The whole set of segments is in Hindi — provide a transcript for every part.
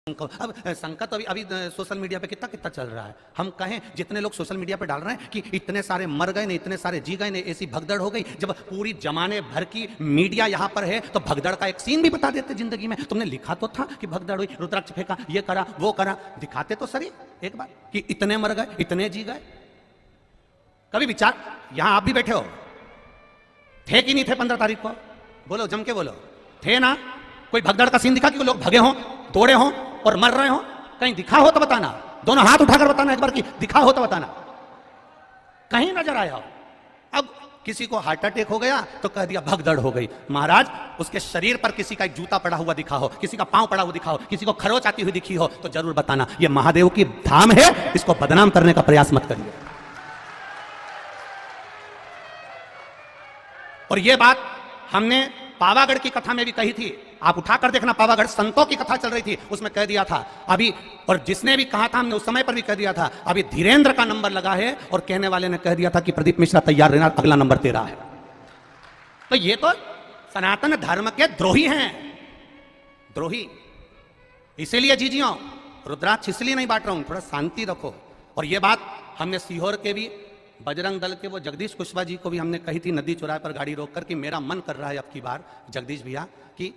अब संकट तो अभी सोशल मीडिया पे कितना कितना चल रहा है। हम कहें जितने लोग सोशल मीडिया पे डाल रहे हैं कि इतने सारे मर गए ने, इतने सारे जी गए ने, ऐसी भगदड़ हो गई। जब पूरी जमाने भर की मीडिया यहाँ पर है तो भगदड़ का एक सीन भी बता देते जिंदगी में। तुमने लिखा तो था कि भगदड़ हुई, रुद्राक्ष फेंका, ये करा वो करा, दिखाते तो सही एक बार कि इतने मर गए, इतने जी गए। कभी विचार, यहां आप भी बैठे हो, थे कि नहीं थे 15 तारीख को? बोलो, जम के बोलो, थे ना? कोई भगदड़ का सीन दिखा कि लोग भगे हों, दौड़े हों और मर रहे हो? कहीं दिखा हो तो बताना, दोनों हाथ उठाकर बताना एक बार कि दिखा हो तो बताना, कहीं नजर आया हो। अब किसी को हार्ट अटैक हो गया तो कह दिया भगदड़ हो गई। महाराज, उसके शरीर पर किसी का एक जूता पड़ा हुआ दिखा हो, किसी का पांव पड़ा हुआ दिखा हो, किसी को खरोच आती हुई दिखी हो तो जरूर बताना। यह महादेव की धाम है, इसको बदनाम करने का प्रयास मत करिए। और यह बात हमने पावागढ़ की कथा में भी कही थी, आप उठाकर देखना। पावागढ़ संतों की कथा चल रही थी, उसमें कह दिया था अभी, और जिसने भी कहा था हमने उस समय पर भी कह दिया था, अभी धीरेन्द्र का नंबर लगा है और कहने वाले ने कह दिया था कि प्रदीप मिश्रा तैयार रहना, अगला नंबर तेरा है। तो ये तो सनातन धर्म के द्रोही हैं, द्रोही। इसीलिए जीजियो, रुद्राक्ष इसलिए नहीं बांट रहा हूं, थोड़ा शांति रखो। और ये बात हमने सीहोर के भी बजरंग दल के वो जगदीश कुशवाहा जी को भी हमने कही थी नदी चौराहे पर गाड़ी रोककर कि मेरा मन कर रहा है अब की बार जगदीश भैया कि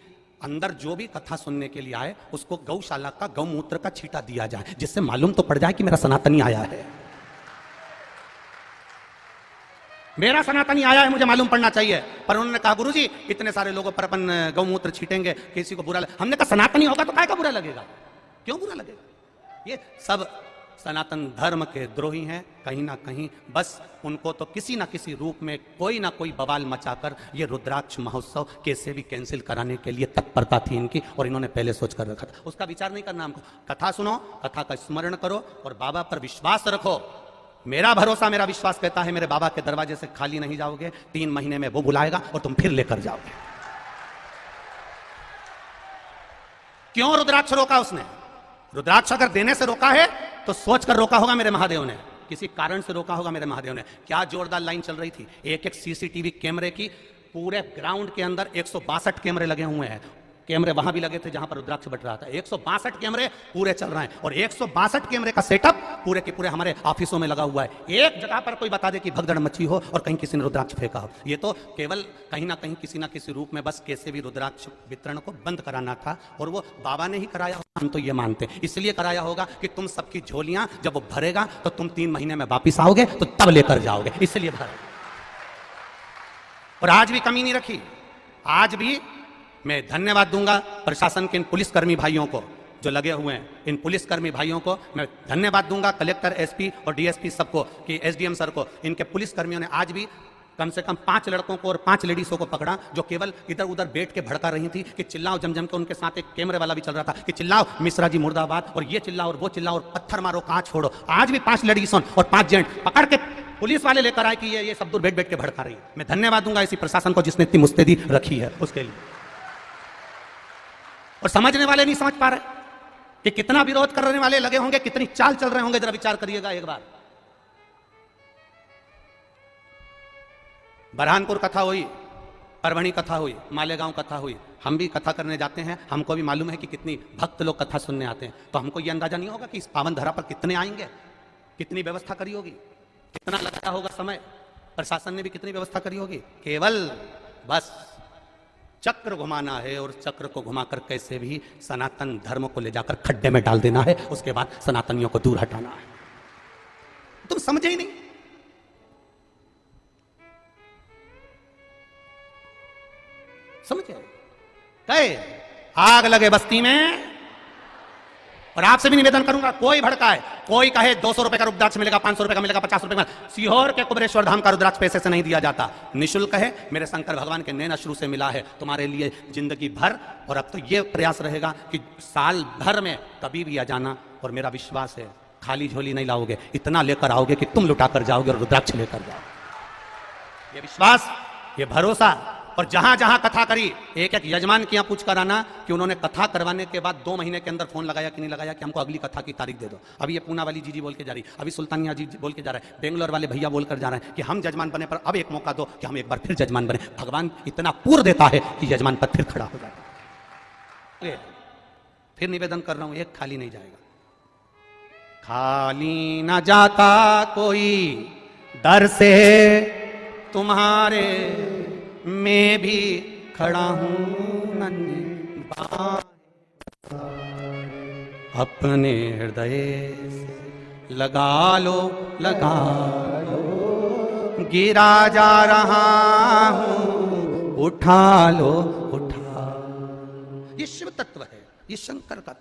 अंदर जो भी कथा सुनने के लिए आए उसको गौशाला का गौमूत्र का छींटा दिया जाए, जिससे मालूम तो पड़ जाए कि मेरा सनातनी आया है, मेरा सनातनी आया है, मुझे मालूम पड़ना चाहिए। पर उन्होंने कहा गुरुजी इतने सारे लोगों पर अपन गौमूत्र छीटेंगे, किसी को बुरा लगे। हमने कहा सनातनी होगा तो काय का बुरा लगेगा, क्यों बुरा लगेगा? ये सब सनातन धर्म के द्रोही हैं कहीं ना कहीं। बस उनको तो किसी ना किसी रूप में कोई ना कोई बवाल मचाकर ये रुद्राक्ष महोत्सव कैसे भी कैंसिल कराने के लिए तत्परता थी इनकी, और इन्होंने पहले सोच कर रखा था। उसका विचार नहीं करना हमको। कथा सुनो, कथा का स्मरण करो और बाबा पर विश्वास रखो। मेरा भरोसा, मेरा विश्वास कहता है मेरे बाबा के दरवाजे से खाली नहीं जाओगे। 3 महीने में वो बुलाएगा और तुम फिर लेकर जाओगे। क्यों रुद्राक्ष रोका उसने? रुद्राक्ष अगर देने से रोका है तो सोचकर रोका होगा मेरे महादेव ने, किसी कारण से रोका होगा मेरे महादेव ने। क्या जोरदार लाइन चल रही थी, एक एक सीसीटीवी कैमरे की। पूरे ग्राउंड के अंदर 162 कैमरे लगे हुए हैं। कैमरे वहां भी लगे थे जहां पर रुद्राक्ष बट रहा था। 162 कैमरे पूरे चल रहे हैं और 162 कैमरे का सेटअप पूरे के पूरे हमारे ऑफिसों में लगा हुआ है। एक जगह पर कोई बता दे कि भगदड़ मची हो और कहीं किसी ने रुद्राक्ष फेंका हो, ये तो केवल कहीं ना कहीं किसी ना किसी रूप में बस कैसे भी रुद्राक्ष वितरण को बंद कराना था। और वो बाबा ने ही कराया, हम तो ये मानते हैं। इसलिए कराया होगा कि तुम सबकी झोलियां जब वो भरेगा तो तुम 3 महीने में वापिस आओगे तो तब लेकर जाओगे, इसलिए भरे। और आज भी कमी नहीं रखी। आज भी मैं धन्यवाद दूंगा प्रशासन के इन पुलिसकर्मी भाइयों को जो लगे हुए हैं। इन पुलिसकर्मी भाइयों को मैं धन्यवाद दूंगा, कलेक्टर, एसपी और डीएसपी सबको, कि एसडीएम सर को। इनके पुलिसकर्मियों ने आज भी कम से कम 5 लड़कों को और 5 लेडीजों को पकड़ा जो केवल इधर उधर बैठ के भड़का रही थी कि चिल्लाओ जम के। उनके साथ एक कैमरे वाला भी चल रहा था कि चिल्लाओ मिश्रा जी मुर्दाबाद, और ये चिल्लाओ और वो चिल्लाओ और पत्थर मारो, कहां छोड़ो। आज भी 5 लेडीजों और 5 जेंट पकड़ के पुलिस वाले लेकर आए कि ये सब दूर बैठ के भड़का रही है। मैं धन्यवाद दूंगा इसी प्रशासन को जिसने इतनी मुस्तैदी रखी है उसके लिए। और समझने वाले नहीं समझ पा रहे कि कितना विरोध करने वाले लगे होंगे, कितनी चाल चल रहे होंगे, जरा विचार करिएगा एक बार। बरहानपुर कथा हुई, परभणी कथा हुई, मालेगांव कथा हुई। हम भी कथा करने जाते हैं, हमको भी मालूम है कि कितनी भक्त लोग कथा सुनने आते हैं। तो हमको यह अंदाजा नहीं होगा कि इस पावन धरा पर कितने आएंगे, कितनी व्यवस्था करी होगी, कितना लगता होगा समय। प्रशासन ने भी कितनी व्यवस्था करी होगी। केवल बस चक्र घुमाना है और चक्र को घुमाकर कैसे भी सनातन धर्म को ले जाकर खड्डे में डाल देना है, उसके बाद सनातनियों को दूर हटाना है। तुम समझे ही नहीं। समझे? कहे आग लगे बस्ती में। और आपसे भी निवेदन करूंगा, कोई भड़काए, कोई कहे 200 रुपए का रुद्राक्ष मिलेगा, 500 रुपए का मिलेगा, 50 रुपए का। सीहोर के कुबरेश्वर धाम का रुद्राक्ष पैसे से नहीं दिया जाता, निःशुल्क है। मेरे शंकर भगवान के नैन अश्रु से मिला है तुम्हारे लिए जिंदगी भर। और अब तो यह प्रयास रहेगा कि साल भर में कभी भी आ जाना। और मेरा विश्वास है खाली झोली नहीं लाओगे, इतना लेकर आओगे कि तुम लुटा कर जाओगे और रुद्राक्ष लेकर जाओगे। ये विश्वास, ये भरोसा। और जहां जहां कथा करी, एक एक यजमान की यहां पूछ कर आना कि उन्होंने कथा करवाने के बाद 2 महीने के अंदर फोन लगाया कि नहीं लगाया कि हमको अगली कथा की तारीख दे दो। अभी ये पूना वाली जीजी बोल के जा रही, अभी सुल्तानिया जी बोल के जा रहा है, बेंगलोर वाले भैया बोल कर जा रहे हैं कि हम जजमान बने पर अब एक मौका दो कि हम एक बार फिर जजमान बने। भगवान इतना पूर्व देता है कि यजमान पर फिर खड़ा हो जाता है। फिर निवेदन कर रहा हूं, एक खाली नहीं जाएगा। खाली न जाता कोई दर से तुम्हारे, मैं भी खड़ा हूं नन्ही बाहें, अपने हृदय से लगा लो, लगा लो, गिरा जा रहा हूं, उठा लो, उठा। ये शिव तत्व है, ये शंकर का